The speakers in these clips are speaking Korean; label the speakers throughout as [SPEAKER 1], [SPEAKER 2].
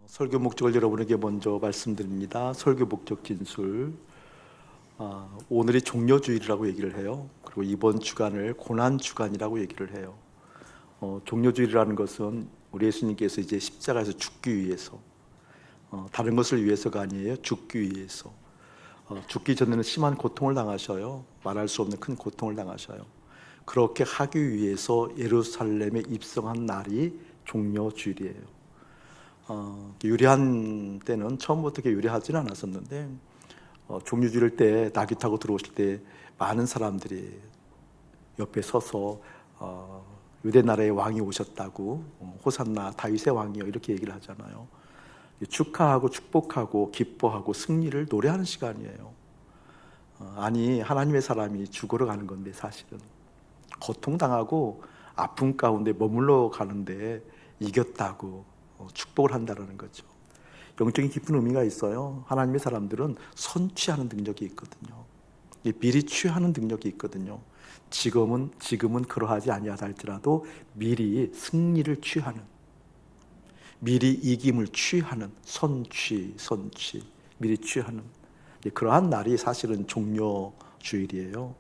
[SPEAKER 1] 설교 목적을 여러분에게 먼저 말씀드립니다. 설교 목적 진술. 오늘이 종료주일이라고 얘기를 해요. 그리고 이번 주간을 고난주간이라고 얘기를 해요. 종료주일이라는 것은 우리 예수님께서 이제 십자가에서 죽기 위해서, 다른 것을 위해서가 아니에요. 죽기 위해서. 죽기 전에는 심한 고통을 당하셔요. 말할 수 없는 큰 고통을 당하셔요. 그렇게 하기 위해서 예루살렘에 입성한 날이 종료주일이에요. 유리한 때는 처음부터 그렇게 유리하지는 않았었는데, 종료주일 때 낙이 타고 들어오실 때 많은 사람들이 옆에 서서 유대 나라의 왕이 오셨다고, 호산나 다윗의 왕이요, 이렇게 얘기를 하잖아요. 축하하고 축복하고 기뻐하고 승리를 노래하는 시간이에요. 아니, 하나님의 사람이 죽으러 가는 건데 사실은 고통당하고 아픔 가운데 머물러 가는데 이겼다고 축복을 한다는 거죠. 영적인 깊은 의미가 있어요. 하나님의 사람들은 선취하는 능력이 있거든요. 미리 취하는 능력이 있거든요. 지금은 그러하지 아니하다 할지라도 미리 승리를 취하는, 미리 이김을 취하는, 선취 미리 취하는 그러한 날이 사실은 종료주일이에요.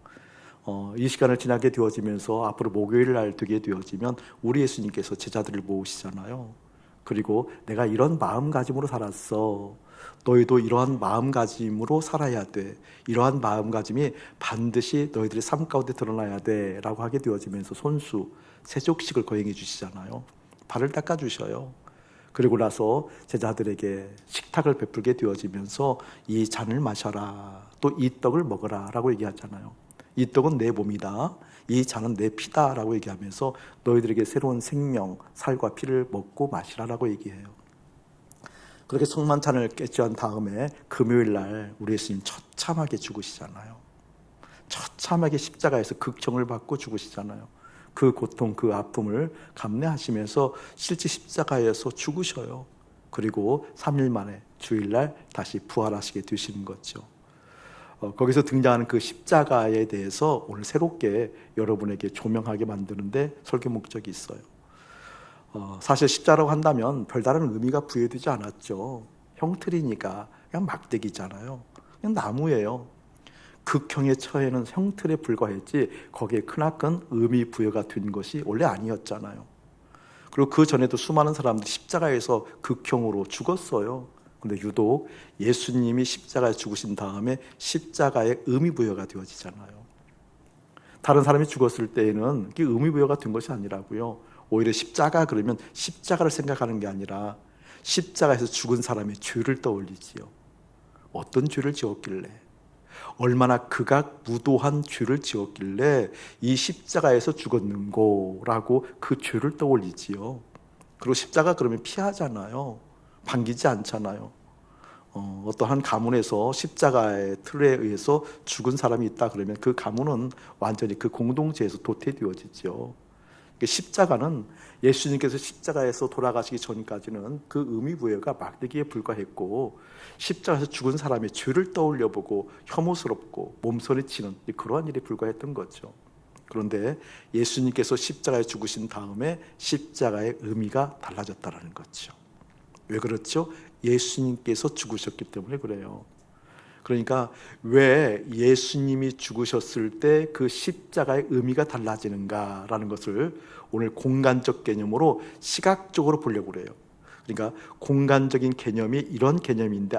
[SPEAKER 1] 이 시간을 지나게 되어지면서 앞으로 목요일 날 되게 되어지면 우리 예수님께서 제자들을 모으시잖아요. 그리고 내가 이런 마음가짐으로 살았어, 너희도 이러한 마음가짐으로 살아야 돼, 이러한 마음가짐이 반드시 너희들의 삶 가운데 드러나야 돼 라고 하게 되어지면서 손수 세족식을 거행해 주시잖아요. 발을 닦아 주셔요. 그리고 나서 제자들에게 식탁을 베풀게 되어지면서 이 잔을 마셔라, 또 이 떡을 먹어라 라고 얘기하잖아요. 이 떡은 내 몸이다, 이 잔은 내 피다 라고 얘기하면서 너희들에게 새로운 생명, 살과 피를 먹고 마시라라고 얘기해요. 그렇게 성만찬을 깨뜨린 다음에 금요일 날 우리 예수님 처참하게 죽으시잖아요. 처참하게 십자가에서 극형을 받고 죽으시잖아요. 그 고통, 그 아픔을 감내하시면서 실제 십자가에서 죽으셔요. 그리고 3일 만에 주일날 다시 부활하시게 되시는 거죠. 거기서 등장하는 그 십자가에 대해서 오늘 새롭게 여러분에게 조명하게 만드는데 설교 목적이 있어요. 사실 십자라고 한다면 별다른 의미가 부여되지 않았죠. 형틀이니까 그냥 막대기잖아요. 그냥 나무예요. 극형의 처해는 형틀에 불과했지 거기에 크나큰 의미 부여가 된 것이 원래 아니었잖아요. 그리고 그 전에도 수많은 사람들이 십자가에서 극형으로 죽었어요. 근데 유독 예수님이 십자가에 죽으신 다음에 십자가의 의미 부여가 되어지잖아요. 다른 사람이 죽었을 때에는 그게 의미 부여가 된 것이 아니라고요. 오히려 십자가 그러면 십자가를 생각하는 게 아니라 십자가에서 죽은 사람의 죄를 떠올리지요. 어떤 죄를 지었길래, 얼마나 극악무도한 죄를 지었길래 이 십자가에서 죽었는고라고 그 죄를 떠올리지요. 그리고 십자가 그러면 피하잖아요. 반기지 않잖아요. 어떠한 가문에서 십자가의 틀에 의해서 죽은 사람이 있다 그러면 그 가문은 완전히 그 공동체에서 도태되어지죠. 십자가는 예수님께서 십자가에서 돌아가시기 전까지는 그 의미 부여가 막대기에 불과했고, 십자가에서 죽은 사람의 죄를 떠올려보고 혐오스럽고 몸서리치는 그러한 일에 불과했던 거죠. 그런데 예수님께서 십자가에 죽으신 다음에 십자가의 의미가 달라졌다는 거죠. 왜 그렇죠? 예수님께서 죽으셨기 때문에 그래요. 그러니까 왜 예수님이 죽으셨을 때 그 십자가의 의미가 달라지는가라는 것을 오늘 공간적 개념으로 시각적으로 보려고 그래요. 그러니까 공간적인 개념이 이런 개념인데,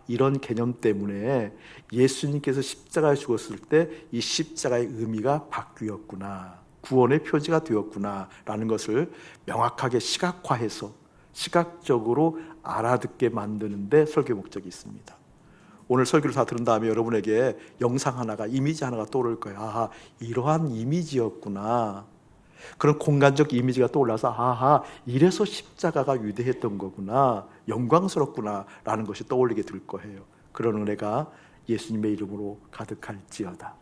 [SPEAKER 1] 이런 개념 때문에 예수님께서 십자가에 죽었을 때 이 십자가의 의미가 바뀌었구나, 구원의 표지가 되었구나 라는 것을 명확하게 시각화해서 시각적으로 알아듣게 만드는데 설교 목적이 있습니다. 오늘 설교를 다 들은 다음에 여러분에게 영상 하나가, 이미지 하나가 떠오를 거예요. 이러한 이미지였구나. 그런 공간적 이미지가 떠올라서 이래서 십자가가 위대했던 거구나, 영광스럽구나 라는 것이 떠올리게 될 거예요. 그런 은혜가 예수님의 이름으로 가득할지어다.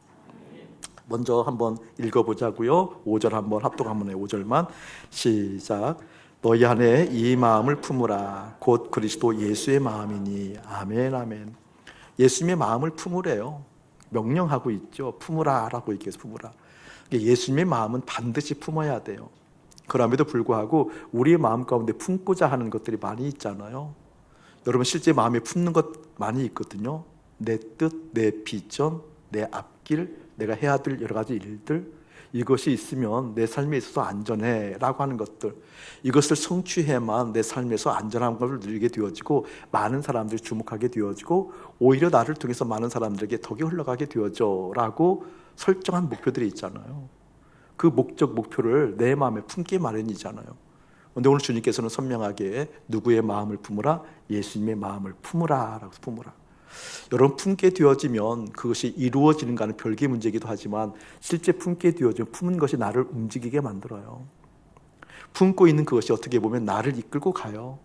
[SPEAKER 1] 먼저 한번 읽어보자고요. 5절 한번 합독 한번 해요. 5절만 시작. 너희 안에 이 마음을 품으라, 곧 그리스도 예수의 마음이니. 아멘 아멘. 예수님의 마음을 품으래요. 명령하고 있죠. 품으라 라고 얘기해서 품으라. 예수님의 마음은 반드시 품어야 돼요. 그럼에도 불구하고 우리의 마음 가운데 품고자 하는 것들이 많이 있잖아요. 여러분 실제 마음에 품는 것 많이 있거든요. 내 뜻, 내 비전, 내 앞길, 내가 해야 될 여러 가지 일들, 이것이 있으면 내 삶에 있어서 안전해 라고 하는 것들, 이것을 성취해야만 내 삶에서 안전한 것을 누리게 되어지고 많은 사람들이 주목하게 되어지고 오히려 나를 통해서 많은 사람들에게 덕이 흘러가게 되어져 라고 설정한 목표들이 있잖아요. 그 목표를 내 마음에 품기 마련이잖아요. 그런데 오늘 주님께서는 선명하게 누구의 마음을 품으라? 예수님의 마음을 품으라 라고 품으라. 여러분 품게 되어지면 그것이 이루어지는가는 별개의 문제이기도 하지만 실제 품게 되어지면 품은 것이 나를 움직이게 만들어요. 품고 있는 그것이 어떻게 보면 나를 이끌고 가요.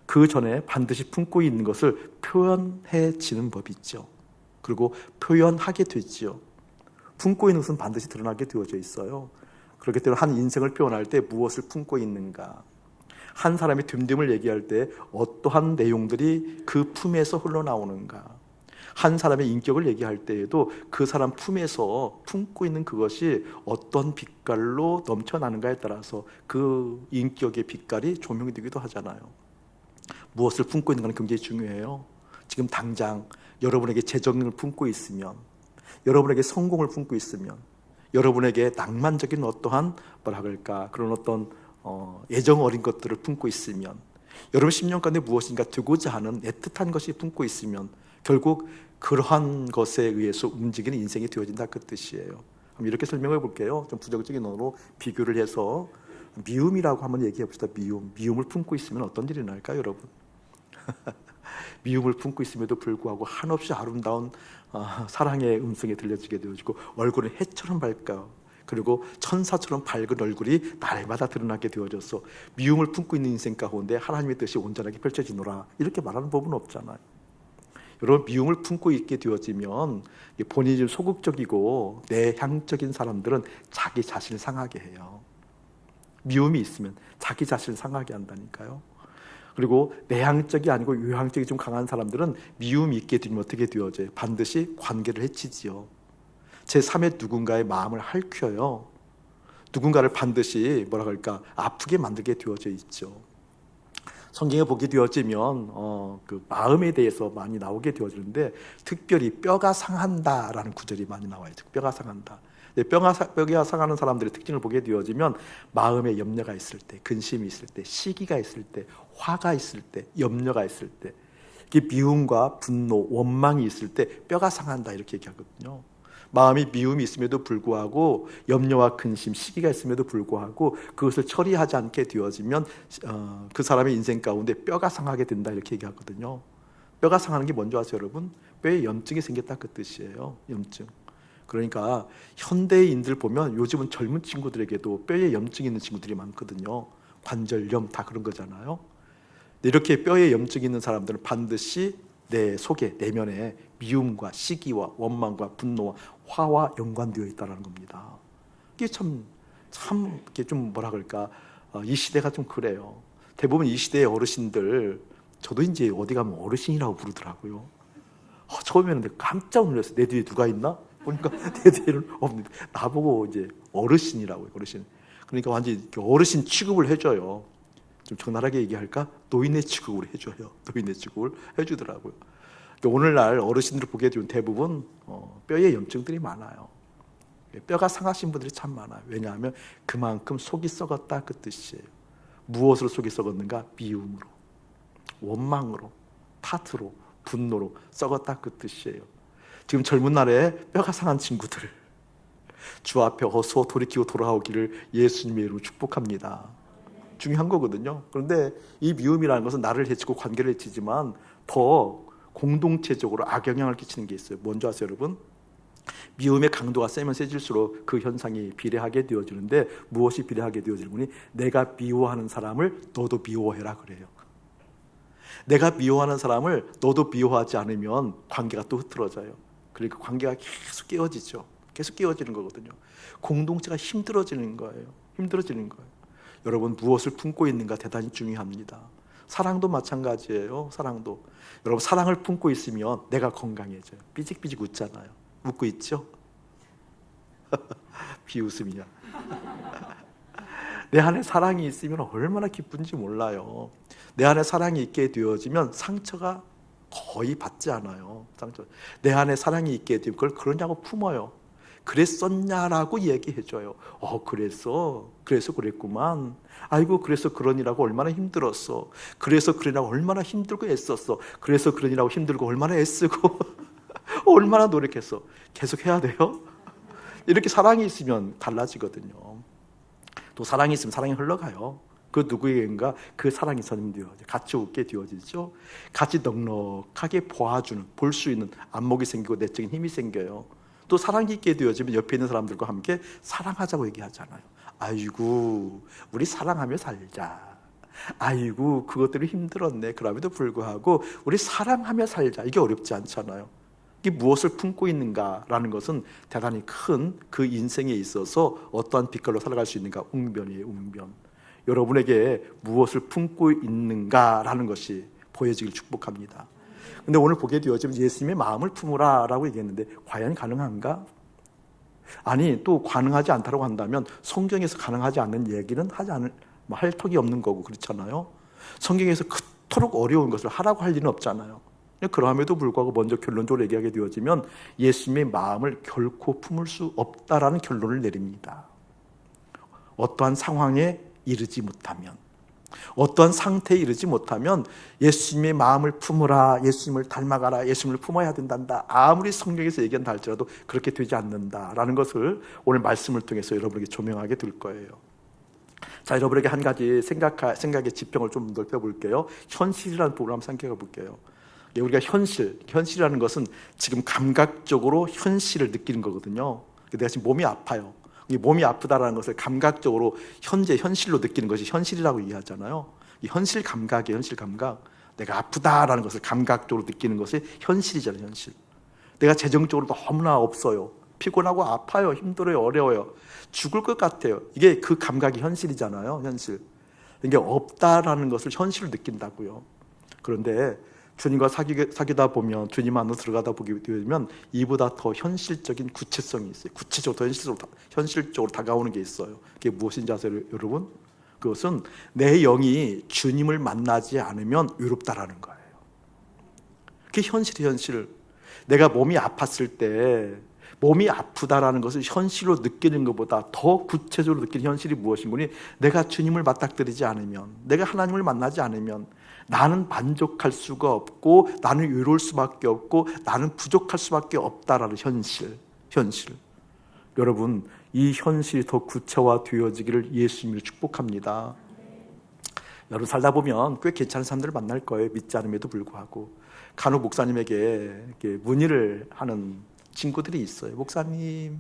[SPEAKER 1] 그 전에 반드시 품고 있는 것을 표현해지는 법이 있죠. 그리고 표현하게 되지요. 품고 있는 것은 반드시 드러나게 되어져 있어요. 그렇기 때문에 한 인생을 표현할 때 무엇을 품고 있는가, 한 사람이 됨됨을 얘기할 때 어떠한 내용들이 그 품에서 흘러나오는가, 한 사람의 인격을 얘기할 때에도 그 사람 품에서 품고 있는 그것이 어떤 빛깔로 넘쳐나는가에 따라서 그 인격의 빛깔이 조명이 되기도 하잖아요. 무엇을 품고 있는가는 굉장히 중요해요. 지금 당장 여러분에게 재정을 품고 있으면, 여러분에게 성공을 품고 있으면, 여러분에게 낭만적인 어떠한 그런 어떤 애정 어린 것들을 품고 있으면, 여러분 10년 간에 무엇인가 되고자 하는 애틋한 것이 품고 있으면 결국 그러한 것에 의해서 움직이는 인생이 되어진다 그 뜻이에요. 이렇게 설명해 볼게요. 좀 부정적인 언어로 비교를 해서 미움이라고 한번 얘기해 봅시다. 미움을 품고 있으면 어떤 일이 날까요, 여러분? 미움을 품고 있음에도 불구하고 한없이 아름다운 사랑의 음성이 들려지게 되어지고 얼굴은 해처럼 밝아요. 그리고 천사처럼 밝은 얼굴이 날마다 드러나게 되어져서 미움을 품고 있는 인생 가운데 하나님의 뜻이 온전하게 펼쳐지노라, 이렇게 말하는 법은 없잖아요. 여러분 미움을 품고 있게 되어지면 본인이 좀 소극적이고 내향적인 사람들은 자기 자신을 상하게 해요. 미움이 있으면 자기 자신을 상하게 한다니까요. 그리고 내향적이 아니고 외향적이 좀 강한 사람들은 미움이 있게 되면 어떻게 되어져요? 반드시 관계를 해치지요. 제3의 누군가의 마음을 핥혀요. 누군가를 반드시 아프게 만들게 되어져 있죠. 성경에 보게 되어지면 그 마음에 대해서 많이 나오게 되어지는데 특별히 뼈가 상한다라는 구절이 많이 나와요. 뼈가 상한다. 뼈가 상하는 사람들의 특징을 보게 되어지면 마음에 염려가 있을 때, 근심이 있을 때, 시기가 있을 때, 화가 있을 때, 염려가 있을 때, 미움과 분노, 원망이 있을 때 뼈가 상한다 이렇게 얘기하거든요. 마음이 미움이 있음에도 불구하고 염려와 근심, 시기가 있음에도 불구하고 그것을 처리하지 않게 되어지면 그 사람의 인생 가운데 뼈가 상하게 된다 이렇게 얘기하거든요. 뼈가 상하는 게 뭔지 아세요, 여러분? 뼈에 염증이 생겼다 그 뜻이에요. 염증. 그러니까 현대인들 보면 요즘은 젊은 친구들에게도 뼈에 염증이 있는 친구들이 많거든요. 관절염 다 그런 거잖아요. 이렇게 뼈에 염증이 있는 사람들은 반드시 내 속에, 내면에 미움과 시기와 원망과 분노와 화와 연관되어 있다는 겁니다. 이게 참 이게 좀 이 시대가 좀 그래요. 대부분 이 시대의 어르신들, 저도 이제 어디 가면 어르신이라고 부르더라고요. 처음에는 깜짝 놀랐어요. 내 뒤에 누가 있나? 보니까 내 뒤에는 없는데 나보고 이제 어르신이라고요. 어르신. 그러니까 완전히 어르신 취급을 해줘요. 좀 적나라하게 얘기할까? 노인네 취급을 해줘요. 노인네 취급을 해주더라고요. 그러니까 오늘날 어르신들을 보게 되면 대부분 뼈에 염증들이 많아요. 뼈가 상하신 분들이 참 많아요. 왜냐하면 그만큼 속이 썩었다 그 뜻이에요. 무엇으로 속이 썩었는가? 미움으로, 원망으로, 탓으로, 분노로 썩었다 그 뜻이에요. 지금 젊은 날에 뼈가 상한 친구들, 주 앞에 어서 돌이키고 돌아오기를 예수님의 이름으로 축복합니다. 중요한 거거든요. 그런데 이 미움이라는 것은 나를 해치고 관계를 해치지만 더 공동체적으로 악영향을 끼치는 게 있어요. 뭔지 아세요, 여러분? 미움의 강도가 세면 세질수록 그 현상이 비례하게 되어지는데 무엇이 비례하게 되어지느니 내가 미워하는 사람을 너도 미워해라 그래요. 내가 미워하는 사람을 너도 미워하지 않으면 관계가 또 흐트러져요. 그러니까 관계가 계속 깨어지죠. 계속 깨어지는 거거든요. 공동체가 힘들어지는 거예요. 힘들어지는 거예요. 여러분 무엇을 품고 있는가 대단히 중요합니다. 사랑도 마찬가지예요. 사랑도. 여러분 사랑을 품고 있으면 내가 건강해져요. 삐직삐직 웃잖아요. 웃고 있죠? 비웃음이야. 내 안에 사랑이 있으면 얼마나 기쁜지 몰라요. 내 안에 사랑이 있게 되어지면 상처가 거의 받지 않아요. 내 안에 사랑이 있게 되면 그걸 그러냐고 품어요. 그랬었냐라고 얘기해줘요. 그래서 그랬구만. 아이고, 그래서 그러니라고 얼마나 힘들었어. 그래서 그러니라고 얼마나 힘들고 애썼어. 그래서 그러니라고 힘들고 얼마나 애쓰고 얼마나 노력했어. 계속 해야 돼요. 이렇게 사랑이 있으면 달라지거든요. 또 사랑이 있으면 사랑이 흘러가요. 그 누구에겐가 그 사랑이 선임되어 같이 웃게 되어지죠. 같이 넉넉하게 볼 수 있는 안목이 생기고 내적인 힘이 생겨요. 또 사랑이 있게 되어지면 옆에 있는 사람들과 함께 사랑하자고 얘기하잖아요. 아이고, 우리 사랑하며 살자. 아이고, 그것들이 힘들었네. 그럼에도 불구하고 우리 사랑하며 살자. 이게 어렵지 않잖아요. 이게 무엇을 품고 있는가라는 것은 대단히 큰 그 인생에 있어서 어떠한 빛깔로 살아갈 수 있는가, 웅변이에요. 웅변. 여러분에게 무엇을 품고 있는가라는 것이 보여지길 축복합니다. 근데 오늘 보게 되어지면 예수님의 마음을 품으라 라고 얘기했는데 과연 가능한가? 아니, 또 가능하지 않다고 한다면 성경에서 가능하지 않는 얘기는 할 턱이 없는 거고 그렇잖아요. 성경에서 그토록 어려운 것을 하라고 할 일은 없잖아요. 그럼에도 불구하고 먼저 결론적으로 얘기하게 되어지면 예수님의 마음을 결코 품을 수 없다라는 결론을 내립니다. 어떠한 상황에 이르지 못하면, 어떠한 상태에 이르지 못하면 예수님의 마음을 품으라, 예수님을 닮아가라, 예수님을 품어야 된단다. 아무리 성경에서 얘기한다 할지라도 그렇게 되지 않는다라는 것을 오늘 말씀을 통해서 여러분에게 조명하게 될 거예요. 자, 여러분에게 한 가지 생각의 지평을 좀 넓혀볼게요. 현실이라는 부분을 한번 생각해 볼게요. 우리가 현실이라는 것은 지금 감각적으로 현실을 느끼는 거거든요. 내가 지금 몸이 아파요. 몸이 아프다라는 것을 감각적으로 현실로 느끼는 것이 현실이라고 이해하잖아요. 이 현실 감각이에요. 현실 감각. 내가 아프다라는 것을 감각적으로 느끼는 것이 현실이잖아요. 현실. 내가 재정적으로 너무나 없어요. 피곤하고 아파요. 힘들어요. 어려워요. 죽을 것 같아요. 이게 그 감각이 현실이잖아요. 현실. 이게 없다라는 것을 현실로 느낀다고요. 그런데 주님과 사귀다 보면, 주님 안으로 들어가다 보게 되면 이보다 더 현실적인 구체성이 있어요. 구체적으로 더 현실적으로 다가오는 게 있어요. 그게 무엇인지 아세요, 여러분? 그것은 내 영이 주님을 만나지 않으면 외롭다라는 거예요. 그게 현실. 내가 몸이 아팠을 때 몸이 아프다라는 것을 현실로 느끼는 것보다 더 구체적으로 느끼는 현실이 무엇인가니, 내가 주님을 맞닥뜨리지 않으면, 내가 하나님을 만나지 않으면 나는 만족할 수가 없고, 나는 외로울 수밖에 없고, 나는 부족할 수밖에 없다라는 현실. 여러분, 이 현실이 더 구체화되어지기를 예수님을 축복합니다. 여러분, 살다 보면 꽤 괜찮은 사람들을 만날 거예요. 믿지 않음에도 불구하고. 간혹 목사님에게 이렇게 문의를 하는 친구들이 있어요. 목사님,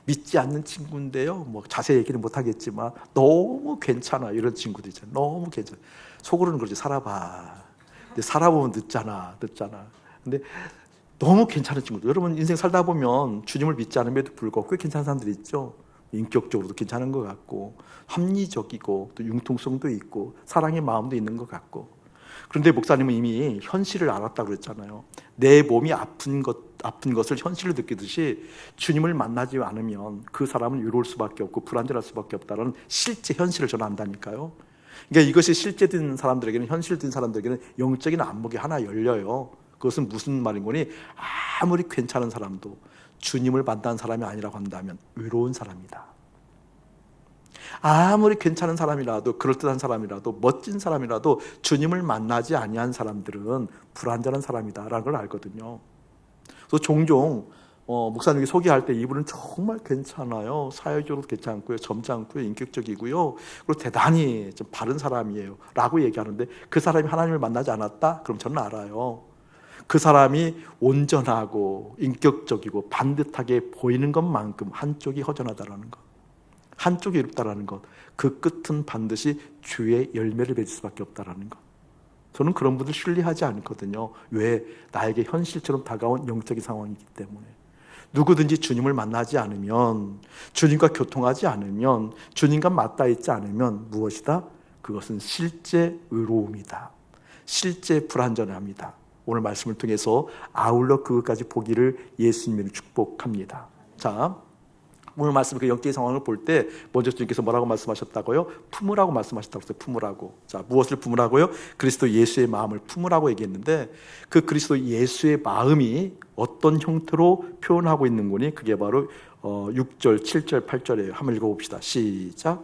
[SPEAKER 1] 믿지 않는 친구인데요, 뭐 자세히 얘기는 못하겠지만 너무 괜찮아, 이런 친구들 있잖아요. 너무 괜찮아. 속으로는 그러지, 살아봐. 근데 살아보면 늦잖아. 근데 너무 괜찮은 친구들. 여러분, 인생 살다 보면 주님을 믿지 않음에도 불구하고 꽤 괜찮은 사람들이 있죠. 인격적으로도 괜찮은 것 같고, 합리적이고, 또 융통성도 있고, 사랑의 마음도 있는 것 같고. 그런데 목사님은 이미 현실을 알았다고 그랬잖아요. 내 몸이 아픈 것을 현실로 느끼듯이 주님을 만나지 않으면 그 사람은 외로울 수밖에 없고 불안정할 수밖에 없다는 실제 현실을 저는 안다니까요. 그러니까 이것이 실제된 사람들에게는, 현실된 사람들에게는 영적인 안목이 하나 열려요. 그것은 무슨 말인 거니? 아무리 괜찮은 사람도 주님을 만난 사람이 아니라고 한다면 외로운 사람이다. 아무리 괜찮은 사람이라도, 그럴듯한 사람이라도, 멋진 사람이라도 주님을 만나지 아니한 사람들은 불완전한 사람이다라는 걸 알거든요. 그래서 종종 목사님이 소개할 때 이분은 정말 괜찮아요. 사회적으로 괜찮고요, 점잖고요, 인격적이고요, 그리고 대단히 좀 바른 사람이에요 라고 얘기하는데, 그 사람이 하나님을 만나지 않았다? 그럼 저는 알아요. 그 사람이 온전하고 인격적이고 반듯하게 보이는 것만큼 한쪽이 허전하다라는 것, 한쪽이 이롭다라는 것, 그 끝은 반드시 주의 열매를 맺을 수밖에 없다라는 것. 저는 그런 분들 신뢰하지 않거든요. 왜? 나에게 현실처럼 다가온 영적인 상황이기 때문에. 누구든지 주님을 만나지 않으면, 주님과 교통하지 않으면, 주님과 맞닿아 있지 않으면 무엇이다? 그것은 실제 외로움이다. 실제 불안전함이다. 오늘 말씀을 통해서 아울러 그것까지 보기를 예수님을 축복합니다. 자, 오늘 말씀 그 영적인 상황을 볼 때 먼저 주님께서 뭐라고 말씀하셨다고요? 품으라고 말씀하셨다고 했어요. 품으라고. 자, 무엇을 품으라고요? 그리스도 예수의 마음을 품으라고 얘기했는데 그 그리스도 예수의 마음이 어떤 형태로 표현하고 있는 거니? 그게 바로 6절, 7절, 8절이에요. 한번 읽어봅시다. 시작.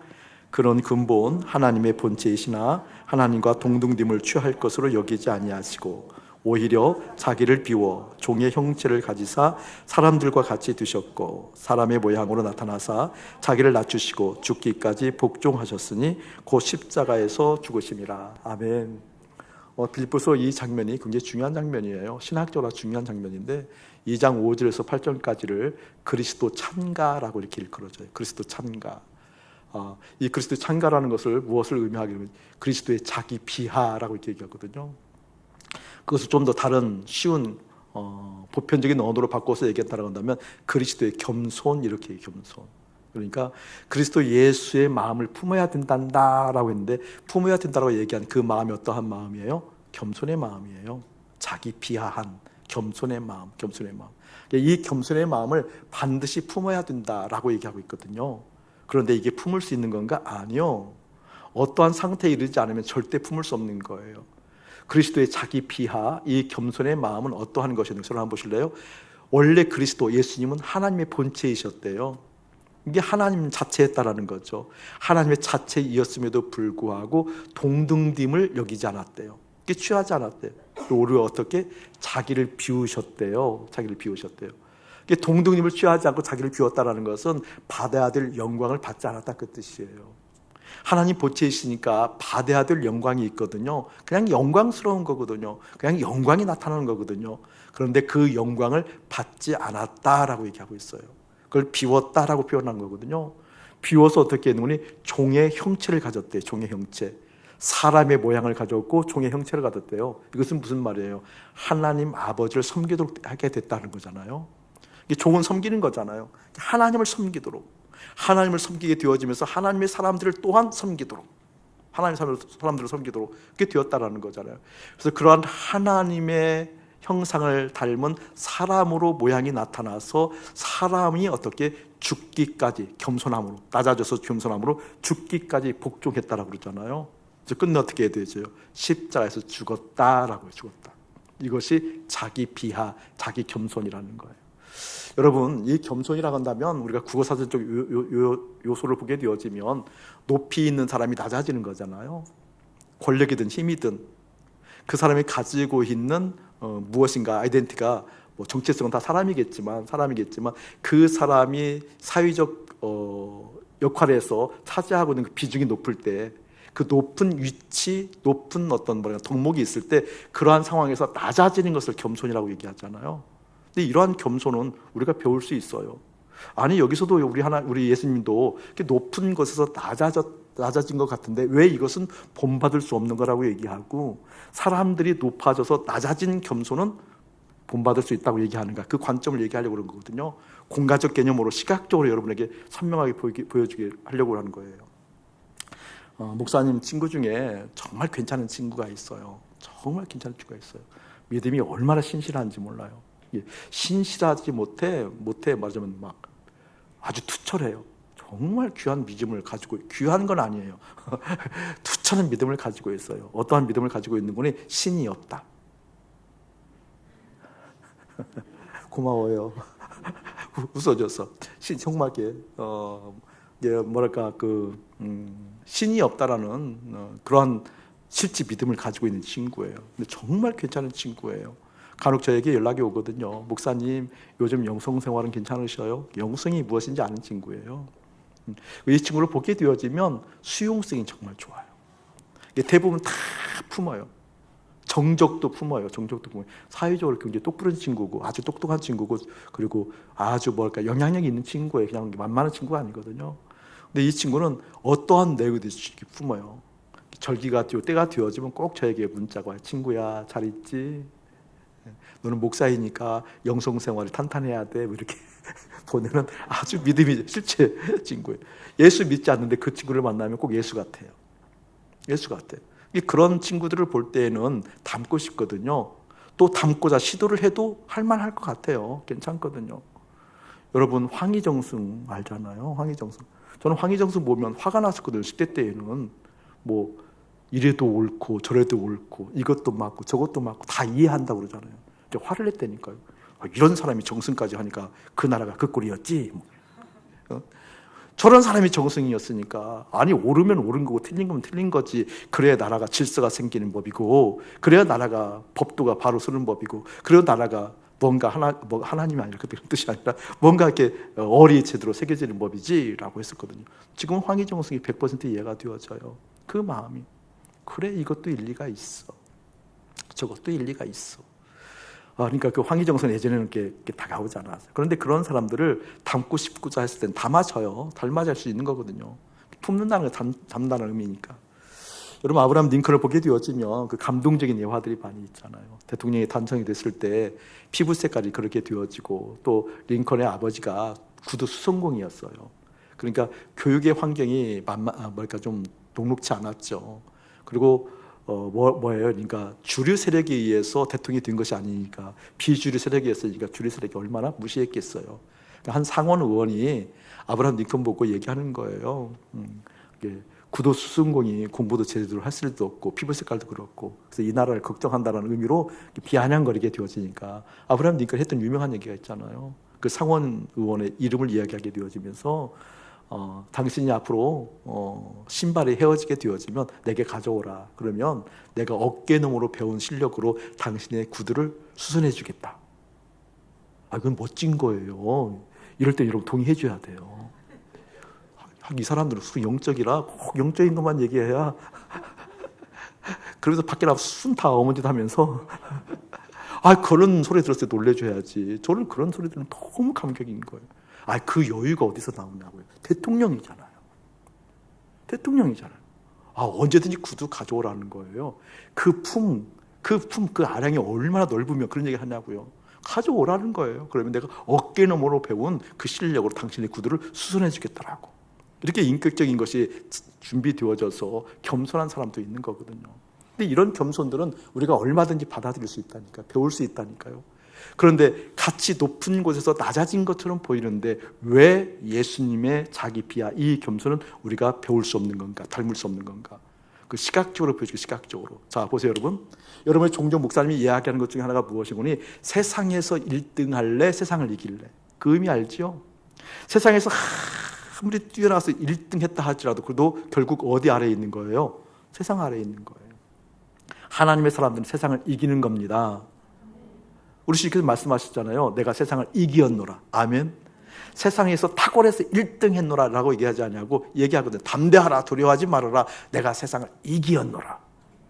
[SPEAKER 1] 그런 근본 하나님의 본체이시나 하나님과 동등됨을 취할 것으로 여기지 아니하시고 오히려 자기를 비워 종의 형체를 가지사 사람들과 같이 두셨고 사람의 모양으로 나타나사 자기를 낮추시고 죽기까지 복종하셨으니 곧 십자가에서 죽으심이라. 아멘. 빌립보서 이 장면이 굉장히 중요한 장면이에요. 신학적으로 중요한 장면인데 2장 5절에서 8절까지를 그리스도 찬가라고 이렇게 일컬어져요. 그리스도 찬가. 이 그리스도 찬가라는 것을 무엇을 의미하기는 그리스도의 자기 비하라고 이렇게 얘기하거든요. 그것을 좀 더 다른 쉬운 보편적인 언어로 바꿔서 얘기했다고 한다면 그리스도의 겸손, 이렇게 겸손. 그러니까 그리스도 예수의 마음을 품어야 된다라고 했는데 품어야 된다고 얘기한 그 마음이 어떠한 마음이에요? 겸손의 마음이에요. 자기 비하한 겸손의 마음, 겸손의 마음. 이 겸손의 마음을 반드시 품어야 된다라고 얘기하고 있거든요. 그런데 이게 품을 수 있는 건가? 아니요. 어떠한 상태에 이르지 않으면 절대 품을 수 없는 거예요. 그리스도의 자기 비하, 이 겸손의 마음은 어떠한 것이었는지 한번 보실래요? 원래 그리스도 예수님은 하나님의 본체이셨대요. 이게 하나님 자체였다라는 거죠. 하나님의 자체이었음에도 불구하고 동등됨을 여기지 않았대요. 이게 취하지 않았대요. 오히려 어떻게? 자기를 비우셨대요. 자기를 비우셨대요. 이게 동등됨을 취하지 않고 자기를 비웠다라는 것은 받아야 될 영광을 받지 않았다 그 뜻이에요. 하나님 본체이시니까 받아야 될 영광이 있거든요. 그냥 영광스러운 거거든요. 그냥 영광이 나타나는 거거든요. 그런데 그 영광을 받지 않았다라고 얘기하고 있어요. 그걸 비웠다라고 표현한 거거든요. 비워서 어떻게 했느니 종의 형체를 가졌대요. 종의 형체. 사람의 모양을 가졌고 종의 형체를 가졌대요. 이것은 무슨 말이에요? 하나님 아버지를 섬기도록 하게 됐다는 거잖아요. 이게 종은 섬기는 거잖아요. 하나님을 섬기도록. 하나님을 섬기게 되어지면서 하나님의 사람들을 또한 섬기도록, 하나님의 사람들을 섬기도록 그게 되었다라는 거잖아요. 그래서 그러한 하나님의 형상을 닮은 사람으로 모양이 나타나서 사람이 어떻게 죽기까지 겸손함으로, 낮아져서 겸손함으로 죽기까지 복종했다라고 그러잖아요. 이제 끝내 어떻게 해야 되죠? 십자가에서 죽었다라고요. 죽었다. 이것이 자기 비하, 자기 겸손이라는 거예요. 여러분, 이 겸손이라고 한다면 우리가 국어사전적 요소를 보게 되어지면 높이 있는 사람이 낮아지는 거잖아요. 권력이든 힘이든 그 사람이 가지고 있는 무엇인가 아이덴티티가 뭐 정체성은 다 사람이겠지만 그 사람이 사회적 역할에서 차지하고 있는 그 비중이 높을 때 그 높은 위치, 높은 어떤 덕목이 있을 때 그러한 상황에서 낮아지는 것을 겸손이라고 얘기하잖아요. 근데 이러한 겸손은 우리가 배울 수 있어요. 아니 여기서도 우리 예수님도 이렇게 높은 곳에서 낮아진 것 같은데 왜 이것은 본받을 수 없는 거라고 얘기하고 사람들이 높아져서 낮아진 겸손은 본받을 수 있다고 얘기하는가? 그 관점을 얘기하려고 그런 거거든요. 공간적 개념으로 시각적으로 여러분에게 선명하게 보여주게 하려고 하는 거예요. 목사님 친구 중에 정말 괜찮은 친구가 있어요. 정말 괜찮은 친구가 있어요. 믿음이 얼마나 신실한지 몰라요. 신실하지 못해 말하자면 막 아주 투철해요. 정말 귀한 믿음을 가지고, 귀한 건 아니에요. 투철한 믿음을 가지고 있어요. 어떠한 믿음을 가지고 있는 분이 신이 없다. 고마워요. 웃어줘서. 정말 뭐랄까 신이 없다라는 그러한 실제 믿음을 가지고 있는 친구예요. 근데 정말 괜찮은 친구예요. 간혹 저에게 연락이 오거든요. 목사님, 요즘 영성 생활은 괜찮으셔요? 영성이 무엇인지 아는 친구예요. 이 친구를 보게 되어지면 수용성이 정말 좋아요. 대부분 다 품어요. 정적도 품어요. 사회적으로 굉장히 똑부러진 친구고 아주 똑똑한 친구고 그리고 아주 영향력이 있는 친구예요. 그냥 만만한 친구가 아니거든요. 근데 이 친구는 어떠한 내용도 품어요. 때가 되어지면 꼭 저에게 문자가 와요. 친구야, 잘 있지? 너는 목사이니까 영성생활을 탄탄해야 돼. 이렇게 보내는 아주 믿음이 실제 친구예요. 예수 믿지 않는데 그 친구를 만나면 꼭 예수 같아요. 예수 같아요. 그런 친구들을 볼 때에는 닮고 싶거든요. 또 닮고자 시도를 해도 할만할 것 같아요. 괜찮거든요. 여러분 황희정승 알잖아요. 황희정승. 저는 황희정승 보면 화가 났었거든요. 10대 때에는 뭐 이래도 옳고 저래도 옳고 이것도 맞고 저것도 맞고 다 이해한다고 그러잖아요. 화를 냈다니까요. 이런 사람이 정승까지 하니까 그 나라가 그 꼴이었지. 저런 사람이 정승이었으니까 아니 옳으면 옳은 거고 틀린 거면 틀린 거지. 그래야 나라가 질서가 생기는 법이고 그래야 나라가 법도가 바로 서는 법이고 그래야 나라가 뭔가 하나님이 아니라 그런 뜻이 아니라 뭔가 이렇게 어리 제대로 새겨지는 법이지라고 했었거든요. 지금 황희정승이 100% 이해가 되어져요. 그 마음이 그래 이것도 일리가 있어. 저것도 일리가 있어. 그러니까 그 황희정승은 예전에는 이렇게 다가오지 않았어요. 그런데 그런 사람들을 닮고 싶고자 했을 땐 닮아져요. 닮아질 수 있는 거거든요. 품는다는 게 닮는다는 의미니까. 여러분 아브라함 링컨을 보게 되어지면 그 감동적인 예화들이 많이 있잖아요. 대통령이 당선이 됐을 때 피부 색깔이 그렇게 되어지고 또 링컨의 아버지가 구두 수성공이었어요. 그러니까 교육의 환경이 좀 녹록치 않았죠. 그리고 뭐예요? 그러니까 주류 세력에 의해서 대통령이 된 것이 아니니까 비주류 세력에 의해서니까 주류 세력이 얼마나 무시했겠어요. 그러니까 한 상원 의원이 아브라함 링컨 보고 얘기하는 거예요. 구도 수성공이 공부도 제대로 할 수도 없고 피부 색깔도 그렇고 그래서 이 나라를 걱정한다는 의미로 비아냥거리게 되어지니까 아브라함 링컨이 했던 유명한 얘기가 있잖아요. 그 상원 의원의 이름을 이야기하게 되어지면서 당신이 앞으로 신발이 헤어지게 되어지면 내게 가져오라. 그러면 내가 어깨너머로 배운 실력으로 당신의 구두를 수선해 주겠다. 그건 멋진 거예요. 이럴 때 여러분 동의해 줘야 돼요. 이 사람들은 수 영적이라 꼭 영적인 것만 얘기해야 그래서 밖에 나가서 순타 어머니 하면서 그런 소리 들었을 때 놀래줘야지. 저는 그런 소리 들으면 너무 감격인 거예요. 그 여유가 어디서 나오냐고요. 대통령이잖아요. 대통령이잖아요. 언제든지 구두 가져오라는 거예요. 그 아량이 얼마나 넓으면 그런 얘기 하냐고요. 가져오라는 거예요. 그러면 내가 어깨너머로 배운 그 실력으로 당신의 구두를 수선해 주겠다라고. 이렇게 인격적인 것이 준비되어져서 겸손한 사람도 있는 거거든요. 근데 이런 겸손들은 우리가 얼마든지 받아들일 수 있다니까, 배울 수 있다니까요. 그런데 같이 높은 곳에서 낮아진 것처럼 보이는데 왜 예수님의 자기 비하 이 겸손은 우리가 배울 수 없는 건가, 닮을 수 없는 건가? 그 시각적으로 보여주고 시각적으로. 자 보세요 여러분. 여러분의 종종 목사님이 이야기하는 것 중에 하나가 무엇이고니 세상에서 1등 할래, 세상을 이길래. 그 의미 알지요? 세상에서 아무리 뛰어나서 1등 했다 할지라도 그래도 결국 어디 아래에 있는 거예요? 세상 아래에 있는 거예요. 하나님의 사람들은 세상을 이기는 겁니다. 우리 주님께서 말씀하셨잖아요. 내가 세상을 이기었노라. 아멘. 세상에서 탁월해서 1등 했노라 라고 얘기하지 않냐고 얘기하거든요. 담대하라, 두려워하지 말아라. 내가 세상을 이기었노라.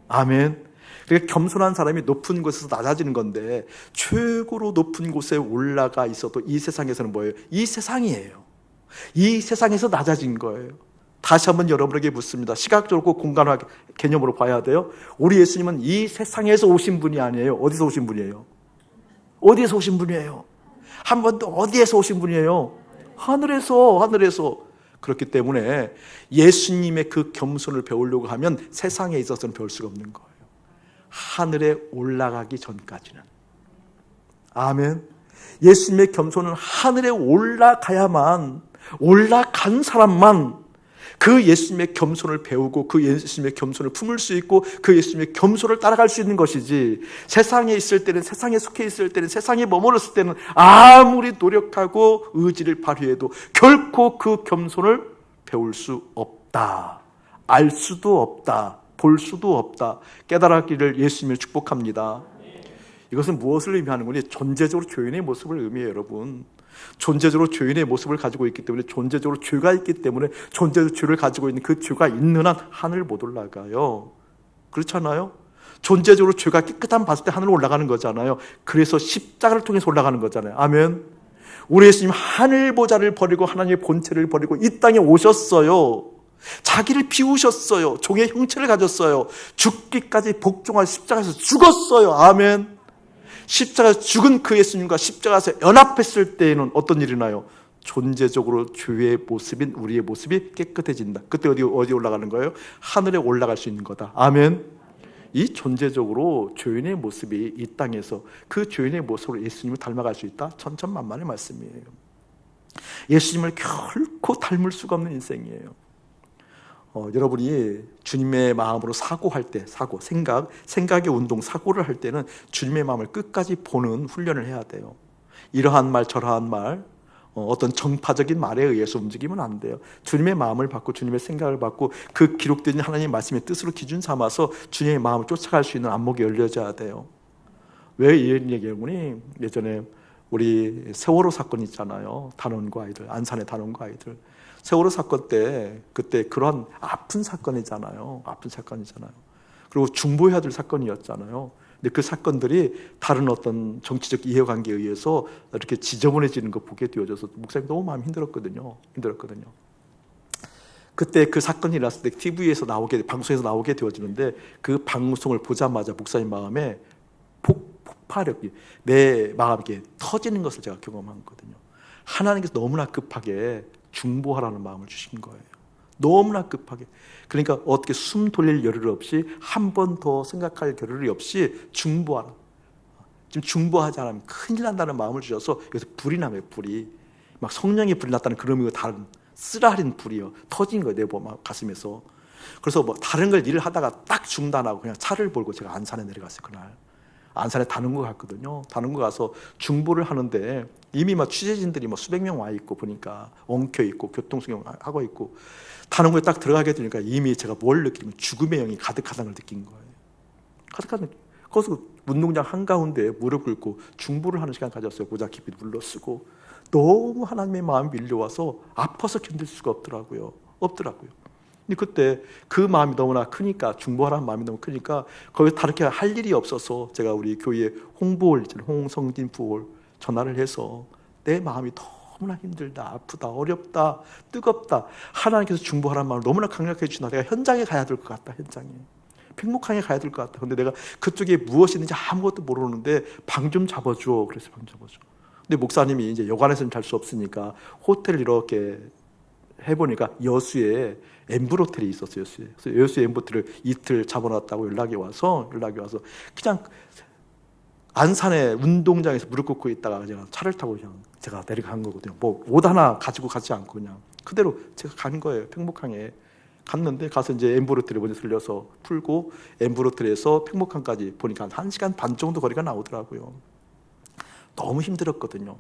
[SPEAKER 1] 아멘. 그러니까 겸손한 사람이 높은 곳에서 낮아지는 건데 최고로 높은 곳에 올라가 있어도 이 세상에서는 뭐예요? 이 세상이에요. 이 세상에서 낮아진 거예요. 다시 한번 여러분에게 묻습니다. 시각적으로 공간화 개념으로 봐야 돼요. 우리 예수님은 이 세상에서 오신 분이 아니에요. 어디서 오신 분이에요? 어디에서 오신 분이에요? 한 번 더 어디에서 오신 분이에요? 하늘에서. 그렇기 때문에 예수님의 그 겸손을 배우려고 하면 세상에 있어서는 배울 수가 없는 거예요. 하늘에 올라가기 전까지는. 아멘. 예수님의 겸손은 하늘에 올라가야만, 올라간 사람만 그 예수님의 겸손을 배우고 그 예수님의 겸손을 품을 수 있고 그 예수님의 겸손을 따라갈 수 있는 것이지, 세상에 있을 때는, 세상에 속해 있을 때는, 세상에 머물렀을 때는 아무리 노력하고 의지를 발휘해도 결코 그 겸손을 배울 수 없다. 알 수도 없다. 볼 수도 없다. 깨달았기를 예수님을 축복합니다. 이것은 무엇을 의미하는 거니? 존재적으로 죄인의 모습을 의미해요, 여러분. 존재적으로 죄인의 모습을 가지고 있기 때문에, 존재적으로 죄가 있기 때문에 존재적으로 죄를 가지고 있는 그 죄가 있는 한 하늘 못 올라가요. 그렇잖아요? 존재적으로 죄가 깨끗한 봤을 때 하늘 올라가는 거잖아요. 그래서 십자가를 통해서 올라가는 거잖아요. 아멘. 우리 예수님 하늘 보좌를 버리고 하나님의 본체를 버리고 이 땅에 오셨어요. 자기를 비우셨어요. 종의 형체를 가졌어요. 죽기까지 복종할 십자가에서 죽었어요. 아멘. 십자가에서 죽은 그 예수님과 십자가에서 연합했을 때에는 어떤 일이 나요? 존재적으로 죄의 모습인 우리의 모습이 깨끗해진다. 그때 어디 올라가는 거예요? 하늘에 올라갈 수 있는 거다. 아멘. 이 존재적으로 죄인의 모습이 이 땅에서 그 죄인의 모습으로 예수님을 닮아갈 수 있다? 천천만만의 말씀이에요. 예수님을 결코 닮을 수가 없는 인생이에요. 여러분이 주님의 마음으로 사고할 때, 생각의 운동, 사고를 할 때는 주님의 마음을 끝까지 보는 훈련을 해야 돼요. 이러한 말, 저러한 말, 어떤 정파적인 말에 의해서 움직이면 안 돼요. 주님의 마음을 받고 주님의 생각을 받고 그 기록된 하나님의 말씀의 뜻으로 기준 삼아서 주님의 마음을 쫓아갈 수 있는 안목이 열려져야 돼요. 왜 이런 얘기하니? 예전에 우리 세월호 사건 있잖아요. 단원고 아이들, 안산의 단원고 아이들. 세월호 사건 때 그때 그런 아픈 사건이잖아요. 그리고 중보해야 될 사건이었잖아요. 근데 그 사건들이 다른 어떤 정치적 이해관계에 의해서 이렇게 지저분해지는 거 보게 되어져서 목사님 너무 마음이 힘들었거든요. 그때 그 사건이 일어났을 때 TV에서 방송에서 나오게 되어지는데 그 방송을 보자마자 목사님 마음에 폭발력이 내 마음에 터지는 것을 제가 경험했거든요. 하나님께서 너무나 급하게 중보하라는 마음을 주신 거예요. 너무나 급하게. 그러니까 어떻게 숨 돌릴 여유 없이 한 번 더 생각할 겨를이 없이 중보하라. 지금 중보하지 않으면 큰일 난다는 마음을 주셔서 여기서 불이 나요. 불이 막 성령의 불이 났다는 그런 의미가 다른 쓰라린 불이요. 터진 거예요. 내 가슴에서. 그래서 뭐 다른 걸 일을 하다가 딱 중단하고 그냥 차를 몰고 제가 안산에 내려갔어요. 그날 안산에 단원고 갔거든요. 단원고 가서 중보를 하는데 이미 막 취재진들이 뭐 수백 명 와 있고 보니까 엉켜 있고 교통수경 하고 있고 단원고에 딱 들어가게 되니까 이미 제가 뭘 느끼냐면 죽음의 영이 가득하다는 걸 느낀 거예요. 가득한 거기서 운동장 한가운데 무릎 꿇고 중보를 하는 시간 가졌어요. 모자 깊이 눌러쓰고 너무 하나님의 마음이 밀려와서 아파서 견딜 수가 없더라고요. 근데 그때 그 마음이 너무나 크니까 중보하라는 마음이 너무 크니까 거기 다르게 할 일이 없어서 제가 우리 교회 홍보를 홍성진 부월 전화를 해서 내 마음이 너무나 힘들다, 아프다, 어렵다, 뜨겁다. 하나님께서 중보하라는 마음을 너무나 강력하게 주시나 내가 현장에 가야 될 것 같다. 현장에 팽목항에 가야 될 것 같다. 근데 내가 그쪽에 무엇이 있는지 아무것도 모르는데 방 좀 잡아줘. 그래서 방 잡아줘. 근데 목사님이 이제 여관에서는 잘 수 없으니까 호텔을 이렇게 해보니까 여수에 엠블 호텔이 있었어요. 그래서 여수에 엠블 호텔을 이틀 잡아놨다고 연락이 와서 그냥 안산에 운동장에서 무릎 꿇고 있다가 제가 차를 타고 그냥 제가 내려간 거거든요. 뭐 옷 하나 가지고 가지 않고 그냥 그대로 제가 간 거예요. 팽목항에 갔는데 가서 이제 엠블 호텔에 먼저 들려서 풀고 엠블 호텔에서 팽목항까지 보니까 한 1시간 반 정도 거리가 나오더라고요. 너무 힘들었거든요.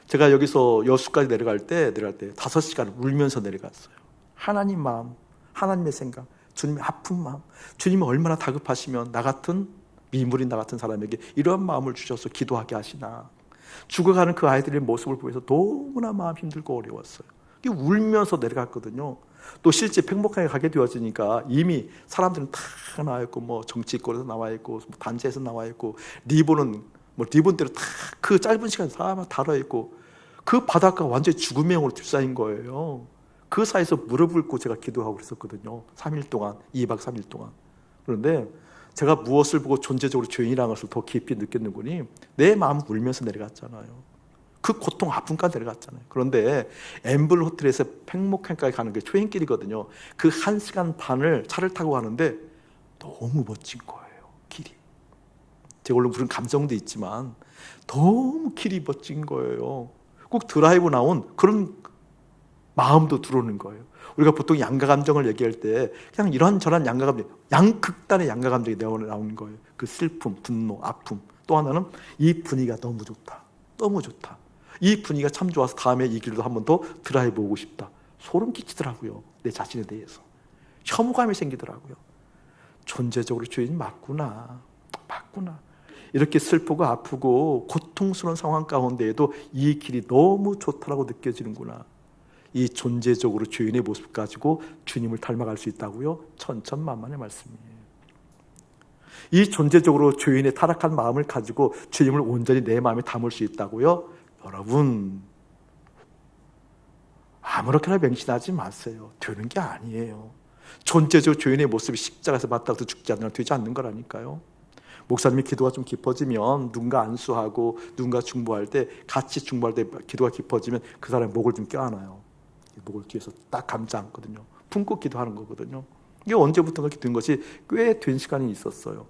[SPEAKER 1] 제가 여기서 여수까지 내려갈 때 5시간 울면서 내려갔어요. 하나님 마음, 하나님의 생각, 주님의 아픈 마음, 주님이 얼마나 다급하시면 나 같은 미물인 나 같은 사람에게 이런 마음을 주셔서 기도하게 하시나. 죽어가는 그 아이들의 모습을 보면서 너무나 마음 힘들고 어려웠어요. 울면서 내려갔거든요. 또 실제 팽목항에 가게 되어지니까 이미 사람들은 다 나와 있고 뭐 정치권에서 나와 있고 뭐 단체에서 나와 있고 리본은 뭐 리본대로 다 그 짧은 시간에 다 달아 있고 그 바닷가 완전히 죽음의 영으로 둘러싸인 거예요. 그 사이에서 무릎을 꿇고 제가 기도하고 그랬었거든요. 3일 동안, 2박 3일 동안. 그런데 제가 무엇을 보고 존재적으로 죄인이라는 것을 더 깊이 느꼈는거니 내 마음을 울면서 내려갔잖아요. 그 고통 아픔까지 내려갔잖아요. 그런데 엠블 호텔에서 팽목항까지 가는 게 초행길이거든요. 그 1시간 반을 차를 타고 가는데 너무 멋진 거예요. 길이. 제가 물론 그런 감정도 있지만 너무 길이 멋진 거예요. 꼭 드라이브 나온 그런 마음도 들어오는 거예요. 우리가 보통 양가 감정을 얘기할 때 그냥 이런저런 양가 감정, 양극단의 양가 감정이 나오는 거예요. 그 슬픔, 분노, 아픔. 또 하나는 이 분위기가 너무 좋다. 이 분위기가 참 좋아서 다음에 이 길도 한 번 더 드라이브 오고 싶다. 소름 끼치더라고요. 내 자신에 대해서. 혐오감이 생기더라고요. 존재적으로 죄인 맞구나. 이렇게 슬프고 아프고 고통스러운 상황 가운데에도 이 길이 너무 좋다라고 느껴지는구나. 이 존재적으로 죄인의 모습 가지고 주님을 닮아갈 수 있다고요? 천천만만의 말씀이에요. 이 존재적으로 죄인의 타락한 마음을 가지고 주님을 온전히 내 마음에 담을 수 있다고요? 여러분, 아무렇게나 맹신하지 마세요. 되는 게 아니에요. 존재적으로 죄인의 모습이 십자가에서 맞닿아서 죽지 않으면 되지 않는 거라니까요. 목사님이 기도가 좀 깊어지면 누군가 안수하고 누군가 중보할 때 같이 중보할 때 기도가 깊어지면 그 사람의 목을 좀 껴안아요. 목을 뒤에서 딱 감지 않거든요. 품고 기도하는 거거든요. 이게 언제부터 그렇게 된 것이 꽤 된 시간이 있었어요.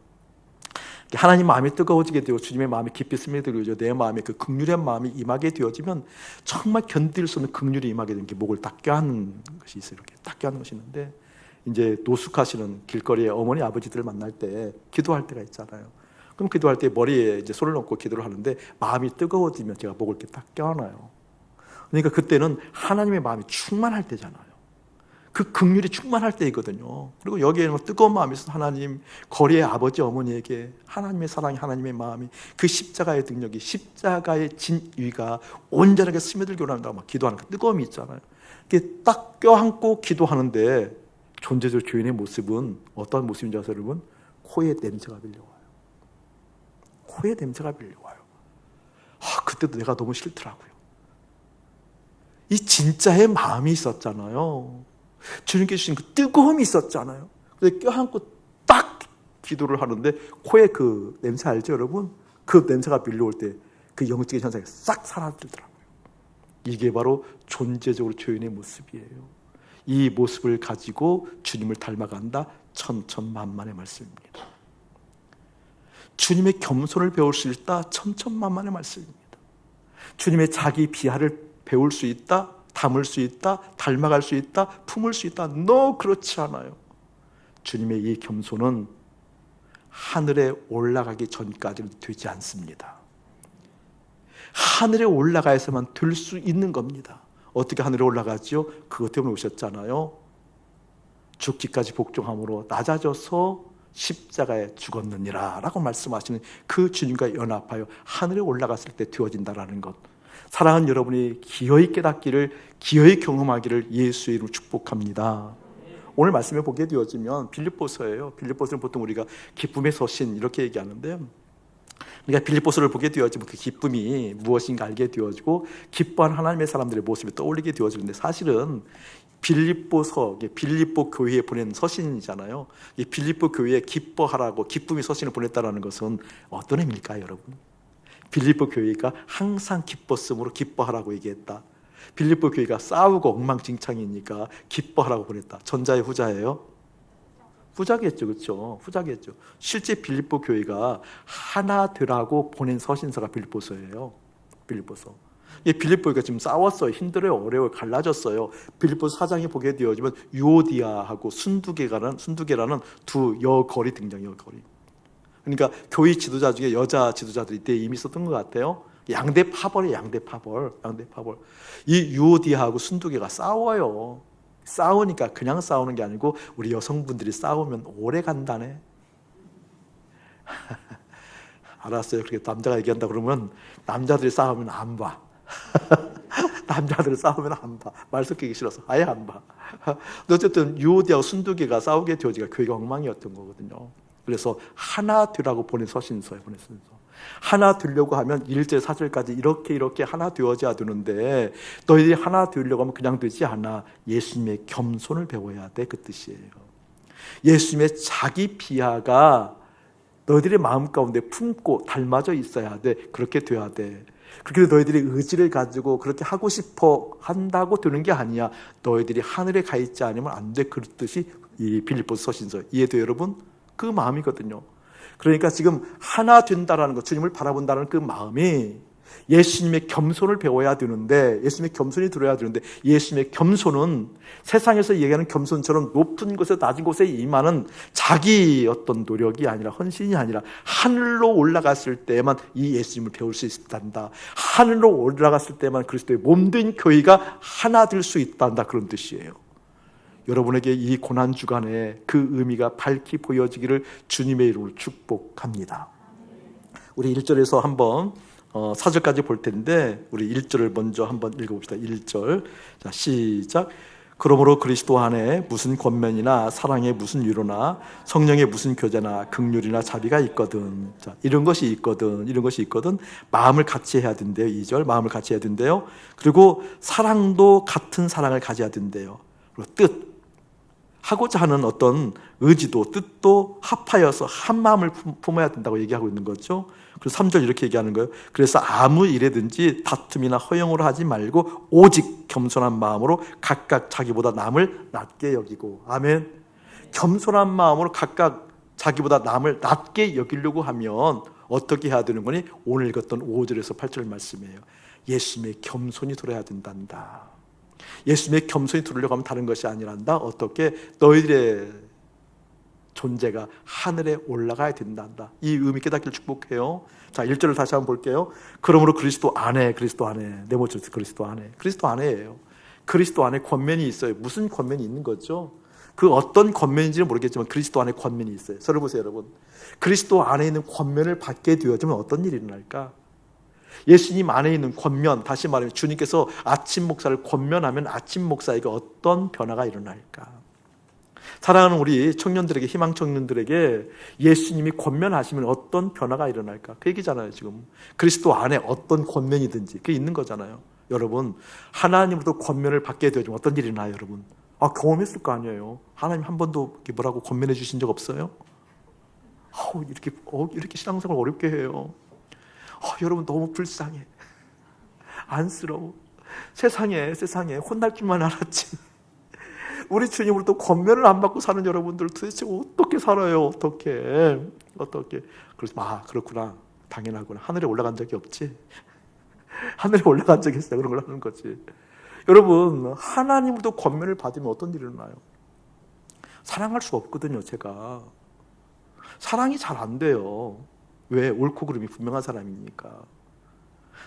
[SPEAKER 1] 하나님 마음이 뜨거워지게 되고 주님의 마음이 깊이 스며들고 내 마음에 그 긍휼의 마음이 임하게 되어지면 정말 견딜 수 없는 긍휼이 임하게 되는 게 목을 딱 껴안는 것이 있어요. 이렇게 딱 껴안는 것이 있는데, 이제 노숙하시는 길거리에 어머니 아버지들을 만날 때 기도할 때가 있잖아요. 그럼 기도할 때 머리에 이제 손을 얹고 기도를 하는데 마음이 뜨거워지면 제가 목을 이렇게 딱 껴안아요. 그러니까 그때는 하나님의 마음이 충만할 때잖아요. 그 긍휼이 충만할 때이거든요. 그리고 여기에는 뜨거운 마음이 있어서 하나님, 거리의 아버지 어머니에게 하나님의 사랑이, 하나님의 마음이, 그 십자가의 능력이, 십자가의 진위가 온전하게 스며들게 원한다고 막 기도하는 그 뜨거움이 있잖아요. 이렇게 딱 껴안고 기도하는데 존재적 주인의 모습은 어떤 모습인지 아세요, 여러분? 코에 냄새가 밀려와요. 코에 냄새가 밀려와요. 그때도 내가 너무 싫더라고요. 이 진짜의 마음이 있었잖아요. 주님께 주신 그 뜨거움이 있었잖아요. 그래서 껴안고 딱 기도를 하는데 코에 그 냄새 알죠, 여러분? 그 냄새가 밀려올 때 그 영적인 현상이 싹 사라지더라고요. 이게 바로 존재적으로 주인의 모습이에요. 이 모습을 가지고 주님을 닮아간다, 천천만만의 말씀입니다. 주님의 겸손을 배울 수 있다, 천천만만의 말씀입니다. 주님의 자기 비하를 배울 수 있다, 담을 수 있다, 닮아갈 수 있다, 품을 수 있다. 그렇지 않아요. 주님의 이 겸손은 하늘에 올라가기 전까지는 되지 않습니다. 하늘에 올라가야만 될 수 있는 겁니다. 어떻게 하늘에 올라가지요? 그것 때문에 오셨잖아요. 죽기까지 복종함으로 낮아져서 십자가에 죽었느니라 라고 말씀하시는 그 주님과 연합하여 하늘에 올라갔을 때 되어진다라는 것, 사랑하는 여러분이 기어이 깨닫기를, 기어이 경험하기를 예수의 이름으로 축복합니다. 오늘 말씀에 보게 되어지면 빌립보서예요. 빌립보서는 보통 우리가 기쁨의 서신 이렇게 얘기하는데요. 그러니까 빌립보서를 보게 되어지면 그 기쁨이 무엇인가 알게 되어지고 기뻐하는 하나님의 사람들의 모습이 떠올리게 되어지는데, 사실은 빌립보서, 빌립보 교회에 보낸 서신이잖아요. 이 빌립보 교회에 기뻐하라고 기쁨의 서신을 보냈다는 것은 어떤 의미일까요, 여러분? 빌립보 교회가 항상 기뻤으므로 기뻐하라고 얘기했다. 빌립보 교회가 싸우고 엉망진창이니까 기뻐하라고 보냈다. 전자의 후자예요? 후자겠죠, 그렇죠? 후자겠죠. 실제 빌립보 교회가 하나 되라고 보낸 서신서가 빌립보서예요. 빌립보서. 빌립보가 지금 싸웠어요. 힘들어요. 어려워요. 갈라졌어요. 빌립보서 4장에 보게 되어지면 유오디아하고 순두계라는 두 여걸이 등장해요. 여걸이. 그러니까 교회 지도자 중에 여자 지도자들이 이때 이미 있었던 것 같아요. 양대 파벌이에요. 양대 파벌. 이 유오디아하고 순두계가 싸워요. 싸우니까 그냥 싸우는 게 아니고 우리 여성분들이 싸우면 오래 간다네. 알았어요. 그렇게 남자가 얘기한다 그러면 남자들이 싸우면 안 봐. 남자들이 싸우면 안 봐. 말 섞이기 싫어서 아예 안 봐. 어쨌든 유오디아와 순두계가 싸우게 되어지가 교회가 엉망이었던 거거든요. 그래서 하나 되라고 보낸 서신서예요. 하나 되려고 하면 1절 4절까지 이렇게 하나 되어져야 되는데, 너희들이 하나 되려고 하면 그냥 되지 않아. 예수님의 겸손을 배워야 돼, 그 뜻이에요. 예수님의 자기 비하가 너희들의 마음 가운데 품고 닮아져 있어야 돼. 그렇게 돼야 돼. 그렇게 너희들이 의지를 가지고 그렇게 하고 싶어 한다고 되는 게 아니야. 너희들이 하늘에 가 있지 않으면 안 돼. 그 뜻이 이 빌립보서 서신서. 이해돼요, 여러분? 그 마음이거든요. 그러니까 지금 하나 된다라는 것, 주님을 바라본다는 그 마음이 예수님의 겸손을 배워야 되는데, 예수님의 겸손이 들어야 되는데, 예수님의 겸손은 세상에서 얘기하는 겸손처럼 높은 곳에 낮은 곳에 임하는 자기 어떤 노력이 아니라, 헌신이 아니라 하늘로 올라갔을 때만 이 예수님을 배울 수 있단다. 하늘로 올라갔을 때만 그리스도의 몸된 교회가 하나 될 수 있단다. 그런 뜻이에요. 여러분에게 이 고난주간에 그 의미가 밝히 보여지기를 주님의 이름으로 축복합니다. 우리 1절에서 한번 4절까지 볼 텐데, 우리 1절을 먼저 한번 읽어봅시다. 1절. 자, 시작. 그러므로 그리스도 안에 무슨 권면이나 사랑의 무슨 위로나 성령의 무슨 교제나 긍휼이나 자비가 있거든. 자, 이런 것이 있거든. 마음을 같이 해야 된대요. 2절. 마음을 같이 해야 된대요. 그리고 사랑도 같은 사랑을 가져야 된대요. 그리고 뜻. 하고자 하는 어떤 의지도, 뜻도 합하여서 한 마음을 품어야 된다고 얘기하고 있는 거죠. 그래서 3절 이렇게 얘기하는 거예요. 그래서 아무 일에든지 다툼이나 허용으로 하지 말고 오직 겸손한 마음으로 각각 자기보다 남을 낮게 여기고. 아멘. 겸손한 마음으로 각각 자기보다 남을 낮게 여기려고 하면 어떻게 해야 되는 거니? 오늘 읽었던 5절에서 8절 말씀이에요. 예수님의 겸손이 들어야 된단다. 예수님의 겸손이 들으려고 하면 다른 것이 아니란다. 어떻게? 너희들의 존재가 하늘에 올라가야 된단다. 이 의미 깨닫기를 축복해요. 자, 1절을 다시 한번 볼게요. 그러므로 그리스도 안에 네모처럼 그리스도 안에예요. 그리스도 안에 권면이 있어요. 무슨 권면이 있는 거죠? 그 어떤 권면인지는 모르겠지만 그리스도 안에 권면이 있어요. 서로 보세요, 여러분. 그리스도 안에 있는 권면을 받게 되어지면 어떤 일이 일어날까? 예수님 안에 있는 권면, 다시 말하면 주님께서 아침 목사를 권면하면 아침 목사에게 어떤 변화가 일어날까? 사랑하는 우리 청년들에게, 희망 청년들에게 예수님이 권면하시면 어떤 변화가 일어날까? 그 얘기잖아요. 지금 그리스도 안에 어떤 권면이든지 그게 있는 거잖아요. 여러분, 하나님으로부터 권면을 받게 되어지면 어떤 일이 일어나요? 여러분, 경험했을 거 아니에요. 하나님 한 번도 뭐라고 권면해 주신 적 없어요? 이렇게 신앙생활 어렵게 해요. 여러분, 너무 불쌍해, 안쓰러워. 세상에 혼날 줄만 알았지. 우리 주님으로부터 권면을 안 받고 사는 여러분들 도대체 어떻게 살아요? 어떻게? 그래서 그렇구나, 당연하구나. 하늘에 올라간 적이 없지. 하늘에 올라간 적이 있어요. 그런 걸 하는 거지. 여러분, 하나님으로부터 권면을 받으면 어떤 일이 일어나요? 사랑할 수가 없거든요. 제가 사랑이 잘 안 돼요. 왜? 옳고 그름이 분명한 사람이니까.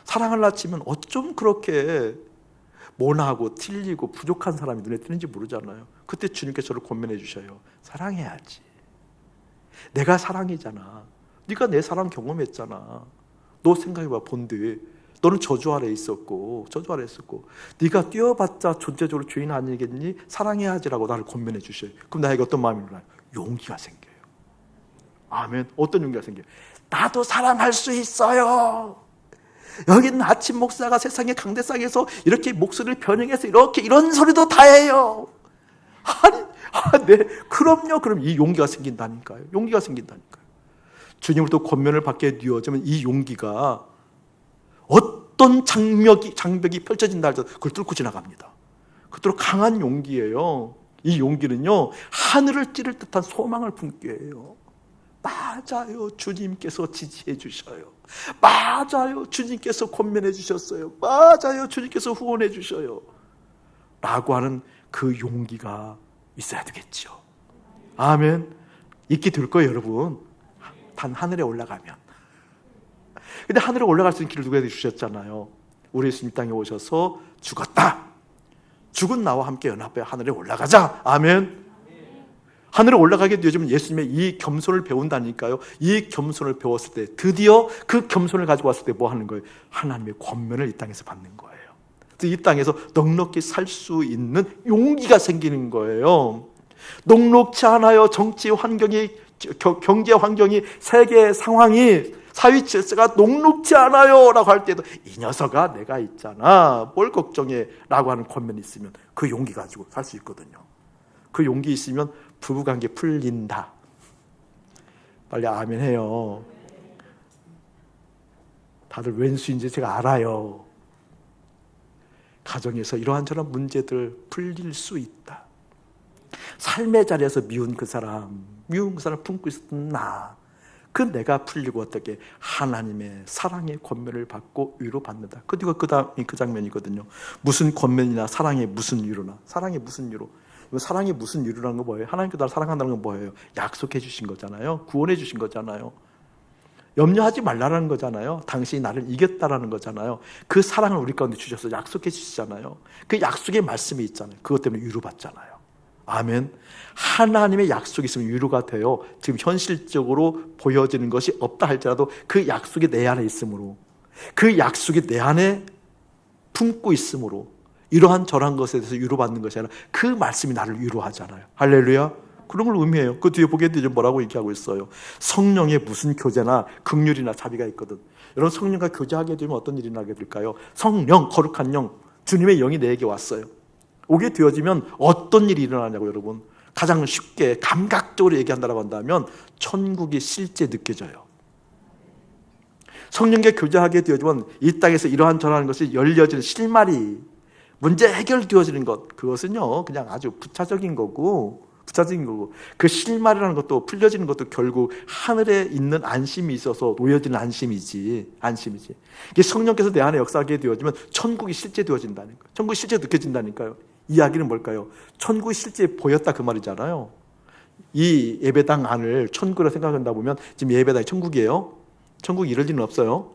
[SPEAKER 1] 사랑하려 치면 어쩜 그렇게 모나하고 틀리고 부족한 사람이 눈에 띄는지 모르잖아요. 그때 주님께서 저를 권면해 주셔요. 사랑해야지. 내가 사랑이잖아. 네가 내 사랑 경험했잖아. 너 생각해봐. 본디 너는 저주 아래 있었고 네가 뛰어봤자 존재적으로 죄인 아니겠니? 사랑해야지라고 나를 권면해 주셔요. 그럼 나에게 어떤 마음이 일어나요? 용기가 생겨요. 아멘. 어떤 용기가 생겨요? 나도 사랑할 수 있어요. 여기는 아침 목사가 세상의 강대상에서 이렇게 목소리를 변형해서 이런 소리도 다 해요. 네, 그럼요. 그럼 이 용기가 생긴다니까요. 주님으로부터 권면을 받게 되어지면 이 용기가 어떤 장벽이 펼쳐진다 할지라도 그걸 뚫고 지나갑니다. 그토록 강한 용기예요. 이 용기는요, 하늘을 찌를 듯한 소망을 품게 해요. 맞아요, 주님께서 지지해 주셔요. 맞아요, 주님께서 권면해 주셨어요. 맞아요, 주님께서 후원해 주셔요. 라고 하는 그 용기가 있어야 되겠죠. 아멘. 있게 될 거예요, 여러분. 단 하늘에 올라가면. 근데 하늘에 올라갈 수 있는 길을 누가 주셨잖아요. 우리 예수님 땅에 오셔서 죽었다. 죽은 나와 함께 연합해 하늘에 올라가자. 아멘. 하늘에 올라가게 되어지면 예수님의 이 겸손을 배운다니까요. 이 겸손을 배웠을 때, 드디어 그 겸손을 가지고 왔을 때 뭐 하는 거예요? 하나님의 권면을 이 땅에서 받는 거예요. 이 땅에서 넉넉히 살 수 있는 용기가 생기는 거예요. 넉넉지 않아요. 정치 환경이, 경제 환경이, 세계 상황이, 사회 질서가 녹록지 않아요 라고 할 때도 이 녀석아 내가 있잖아, 뭘 걱정해 라고 하는 권면이 있으면 그 용기 가지고 살 수 있거든요. 그 용기 있으면 부부관계 풀린다. 빨리 아멘 해요. 다들 웬수인지 제가 알아요. 가정에서 이러한 저런 문제들 풀릴 수 있다. 삶의 자리에서 미운 그 사람 품고 있었던 그 내가 풀리고 어떻게 하나님의 사랑의 권면을 받고 위로받는다. 그리고 그 다음이 그 장면이거든요. 무슨 권면이나 사랑의 무슨 위로나. 사랑의 무슨 위로. 사랑의 무슨 위로라는 거 뭐예요? 하나님께서 나를 사랑한다는 건 뭐예요? 약속해 주신 거잖아요. 구원해 주신 거잖아요. 염려하지 말라는 거잖아요. 당신이 나를 이겼다라는 거잖아요. 그 사랑을 우리 가운데 주셔서 약속해 주시잖아요. 그 약속의 말씀이 있잖아요. 그것 때문에 위로받잖아요. 아멘. 하나님의 약속이 있으면 위로가 돼요. 지금 현실적으로 보여지는 것이 없다 할지라도 그 약속이 내 안에 있으므로, 그 약속이 내 안에 품고 있으므로 이러한 저러한 것에 대해서 위로받는 것이 아니라 그 말씀이 나를 위로하잖아요. 할렐루야. 그런 걸 의미해요. 그 뒤에 보게 되면 뭐라고 얘기하고 있어요? 성령의 무슨 교제나 긍휼이나 자비가 있거든. 여러분, 성령과 교제하게 되면 어떤 일이 나게 될까요? 성령, 거룩한 영, 주님의 영이 내게 왔어요. 오게 되어지면 어떤 일이 일어나냐고. 여러분, 가장 쉽게 감각적으로 얘기한다고 한다면 천국이 실제 느껴져요. 성령과 교제하게 되어지면 이 땅에서 이러한 저러한 것이 열려지는 실마리, 문제 해결되어지는 것, 그것은요 그냥 아주 부차적인 거고 붙잡힌 거고, 그 실말이라는 것도 풀려지는 것도 결국 하늘에 있는 안심이 있어서 놓여지는 안심이지. 이게 성령께서 내 안에 역사하게 되어지면 천국이 실제 되어진다는 거예요. 천국이 실제 느껴진다니까요. 이야기는 뭘까요? 천국이 실제 보였다 그 말이잖아요. 이 예배당 안을 천국이라 생각한다 보면 지금 예배당이 천국이에요. 천국이 이럴 리는 없어요.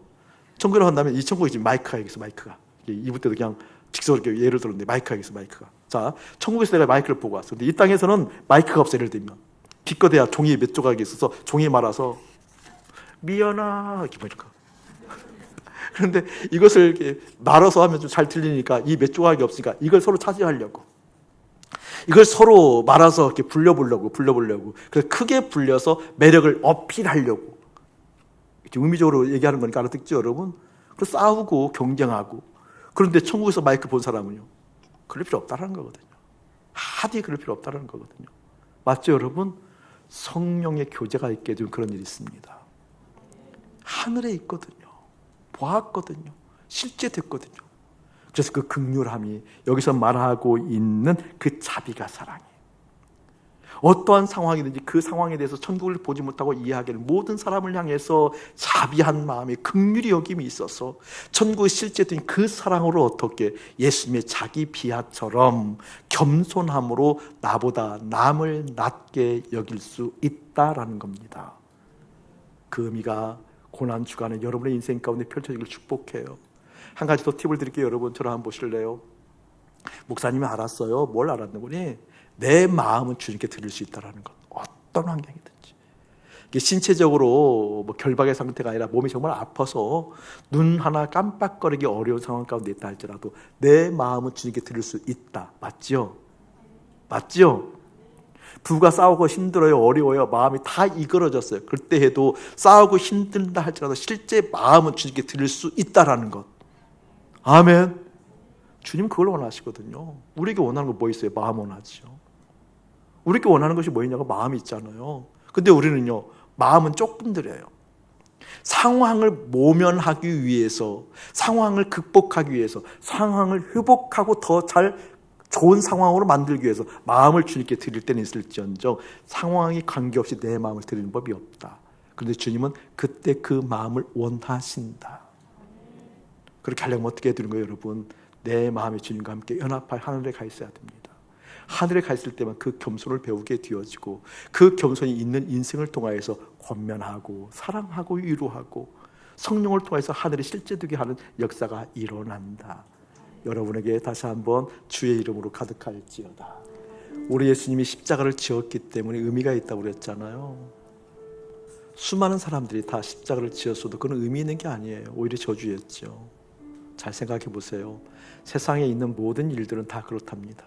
[SPEAKER 1] 천국이라고 한다면 이 천국이 지금 마이크가 여기 있어. 마이크가 이부 때도 그냥 직설하게 예를 들었는데 마이크가 여기 있어. 마이크가. 자, 천국에서 내가 마이크를 보고 왔어. 근데 이 땅에서는 마이크가 없어. 예를 들면 기껏해야 종이 몇 조각이 있어서 종이 말아서 미연아 이렇게 보니까. 그런데 이것을 이렇게 말아서 하면 좀 잘 들리니까 이 몇 조각이 없으니까 이걸 서로 차지하려고, 이걸 서로 말아서 이렇게 불려보려고. 그래서 크게 불려서 매력을 어필하려고. 의미적으로 얘기하는 거니까 알아듣죠, 여러분? 그래서 싸우고 경쟁하고. 그런데 천국에서 마이크 본 사람은요, 그럴 필요 없다는 거거든요. 하디 그럴 필요 없다는 거거든요. 맞죠, 여러분? 성령의 교제가 있게 되면 그런 일이 있습니다. 하늘에 있거든요. 보았거든요. 실제 됐거든요. 그래서 그 긍휼함이 여기서 말하고 있는 그 자비가 사랑이에요. 어떠한 상황이든지 그 상황에 대해서 천국을 보지 못하고 이해하기는 모든 사람을 향해서 자비한 마음에 긍휼히 여김이 있어서 천국의 실제 된 그 사랑으로 어떻게 예수님의 자기 비하처럼 겸손함으로 나보다 남을 낮게 여길 수 있다라는 겁니다. 그 의미가 고난 주간에 여러분의 인생 가운데 펼쳐지길 축복해요. 한 가지 더 팁을 드릴게요. 여러분 저를 한번 보실래요? 목사님이 알았어요. 뭘 알았는구니? 내 마음은 주님께 드릴 수 있다는 것. 어떤 환경이든지. 이게 신체적으로 뭐 결박의 상태가 아니라 몸이 정말 아파서 눈 하나 깜빡거리기 어려운 상황 가운데 있다 할지라도 내 마음은 주님께 드릴 수 있다. 맞죠? 맞죠? 부부가 싸우고 힘들어요, 어려워요, 마음이 다 이그러졌어요. 그때 해도 싸우고 힘든다 할지라도 실제 마음은 주님께 드릴 수 있다라는 것. 아멘. 주님 그걸 원하시거든요. 우리에게 원하는 거 뭐 있어요? 마음 원하죠. 우리에게 원하는 것이 뭐냐고 마음이 있잖아요. 근데 우리는요, 마음은 조금 드려요. 상황을 모면하기 위해서, 상황을 극복하기 위해서, 상황을 회복하고 더 잘 좋은 상황으로 만들기 위해서 마음을 주님께 드릴 때는 있을지언정 상황이 관계없이 내 마음을 드리는 법이 없다. 그런데 주님은 그때 그 마음을 원하신다. 그렇게 하려면 어떻게 해야 되는 거예요, 여러분? 내 마음이 주님과 함께 연합할 하늘에 가 있어야 됩니다. 하늘에 가 있을 때만 그 겸손을 배우게 되어지고 그 겸손이 있는 인생을 통하여서 권면하고 사랑하고 위로하고 성령을 통해서 하늘이 실제되게 하는 역사가 일어난다. 여러분에게 다시 한번 주의 이름으로 가득할지어다. 우리 예수님이 십자가를 지었기 때문에 의미가 있다고 그랬잖아요. 수많은 사람들이 다 십자가를 지었어도 그건 의미 있는 게 아니에요. 오히려 저주였죠. 잘 생각해 보세요. 세상에 있는 모든 일들은 다 그렇답니다.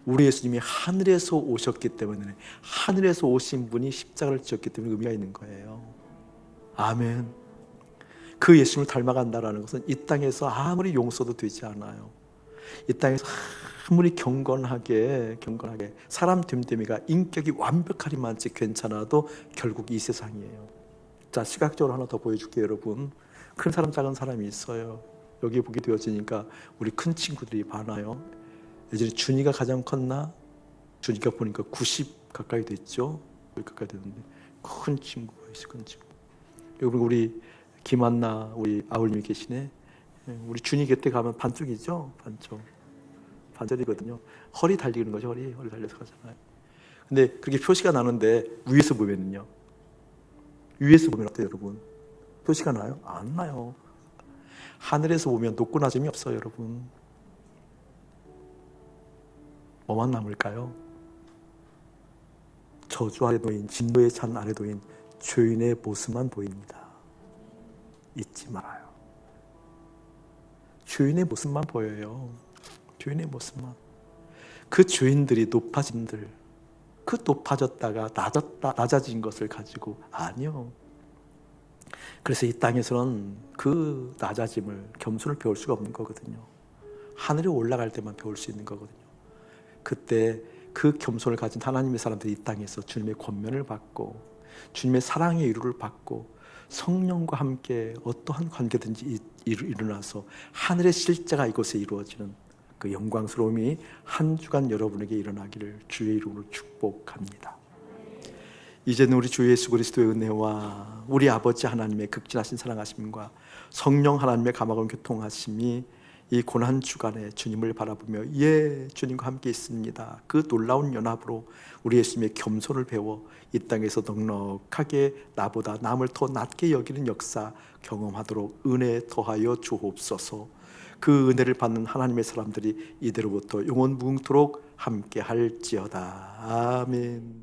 [SPEAKER 1] 우리 예수님이 하늘에서 오셨기 때문에, 하늘에서 오신 분이 십자가를 지었기 때문에 의미가 있는 거예요. 아멘. 그 예수님을 닮아간다는 것은 이 땅에서 아무리 용서도 되지 않아요. 이 땅에서 아무리 경건하게 사람 됨됨이가 인격이 완벽하리만치 괜찮아도 결국 이 세상이에요. 자, 시각적으로 하나 더 보여줄게요, 여러분. 큰 사람 작은 사람이 있어요. 여기 보게 되어지니까 우리 큰 친구들이 많아요. 예전에 준이가 가장 컸나? 준이가 보니까 90 가까이 됐죠. 가까이 됐는데 큰 친구가 있어, 큰 친구. 여러분 우리 김한나 우리 아울님이 계시네. 우리 준이 곁에 가면 반쪽이죠, 반절이거든요. 허리 달리는 거죠, 허리 달려서 가잖아요. 근데 그렇게 표시가 나는데 위에서 보면은요. 위에서 보면 어때요, 여러분? 표시가 나요? 안 나요. 하늘에서 보면 높고 낮음이 없어요, 여러분. 뭐만 남을까요? 저주 아래 놓인, 진노의 잔 아래 놓인 죄인의 모습만 보입니다. 잊지 말아요. 죄인의 모습만 보여요. 죄인의 모습만. 그 죄인들이 높아진들, 그 높아졌다가 낮아진 것을 가지고 아니요. 그래서 이 땅에서는 그 낮아짐을, 겸손을 배울 수가 없는 거거든요. 하늘에 올라갈 때만 배울 수 있는 거거든요. 그때 그 겸손을 가진 하나님의 사람들이 이 땅에서 주님의 권면을 받고 주님의 사랑의 위로를 받고 성령과 함께 어떠한 관계든지 일어나서 하늘의 실제가 이곳에 이루어지는 그 영광스러움이 한 주간 여러분에게 일어나기를 주의 이름으로 축복합니다. 이제는 우리 주 예수 그리스도의 은혜와 우리 아버지 하나님의 극진하신 사랑하심과 성령 하나님의 감화로운 교통하심이 이 고난 주간에 주님을 바라보며 주님과 함께 있습니다, 그 놀라운 연합으로 우리 예수님의 겸손을 배워 이 땅에서 넉넉하게 나보다 남을 더 낮게 여기는 역사 경험하도록 은혜 더하여 주옵소서. 그 은혜를 받는 하나님의 사람들이 이대로부터 영원 무궁토록 함께 할지어다. 아멘.